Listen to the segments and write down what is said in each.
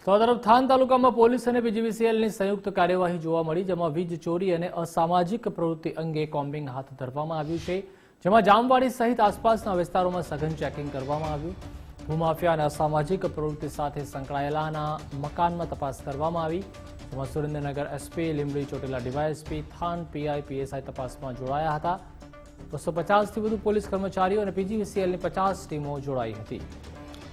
તો આ તરફ થાન તાલુકામાં પોલીસ અને પીજીવીસીએલની સંયુક્ત કાર્યવાહી જોવા મળી, જેમાં વીજ ચોરી અને અસામાજિક પ્રવૃત્તિ અંગે કોમ્બિંગ હાથ ધરવામાં આવ્યું છે, જેમાં જામવાડી સહિત આસપાસના વિસ્તારોમાં સઘન ચેકિંગ કરવામાં આવ્યું. ભૂમાફિયા અને અસામાજિક પ્રવૃત્તિ સાથે સંકળાયેલાના મકાનમાં તપાસ કરવામાં આવી, જેમાં Surendranagar SP, Limbdi Chotila DYSP, than PI, PSI તપાસમાં જોડાયા હતા. 250થી વધુ પોલીસ કર્મચારીઓ અને પીજીવીસીએલની 50 ટીમો જોડાઈ હતી.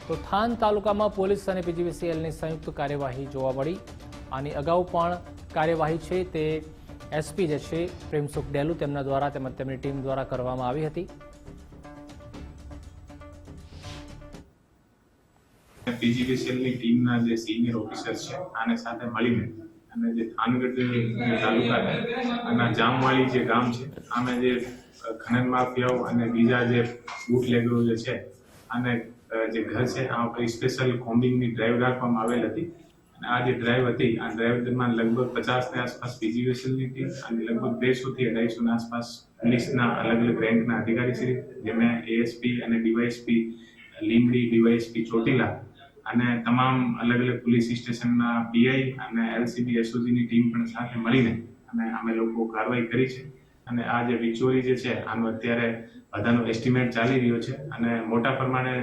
તો થાન તાલુકામાં પોલીસ અને પીજીવીસીએલની સંયુક્ત કાર્યવાહી જોવા મળી. આની અગાઉ પણ કાર્યવાહી છે તે એસપી જે છે પ્રેમસુખ ડેલુ તેમના દ્વારા તેમજ તેમની ટીમ દ્વારા કરવામાં આવી હતી. પીજીવીસીએલની ટીમના જે સિનિયર ઓફિસર છે આને સાથે મળીને અને જે થાનગઢ તાલુકા અને જામવાડી જે ગામ છે આમે જે ખનન માફિયાઓ અને બીજા જે બુટલેગરો જે છે અને જે ઘર છે આ ઉપર સ્પેશિયલ કોમ્બિંગની ડ્રાઈવ રાખવામાં આવેલ હતી. અને આ જે ડ્રાઈવ હતી આ ડ્રાઈવ દરમિયાન લગભગ 50ની આસપાસ પીજીવીસીએલની ટીમ અને લગભગ 200થી 250ની આસપાસ પોલીસના અલગ અલગ રેન્કના અધિકારી શ્રી, જેમાં એએસપી અને ડીવાયએસપી લીંબડી, ડીવાયએસપી ચોટીલા અને તમામ અલગ અલગ પોલીસ સ્ટેશનના પીઆઈ અને એલસીબી એસઓજીની ટીમ પણ સાથે મળીને અને અમે લોકો કાર્યવાહી કરી છે. અને આ જે વીજચોરી જે છે આનો અત્યારે બધાનો એસ્ટિમેટ ચાલી રહ્યો છે અને મોટા પ્રમાણે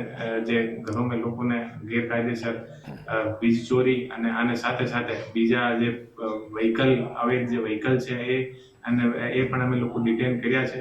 જે ઘરોમાં લોકોને ગેરકાયદેસર વીજ ચોરી અને આને સાથે સાથે બીજા જે વ્હીકલ અવૈધ જે વ્હીકલ છે એ પણ અમે લોકો ડિટેન કર્યા છે.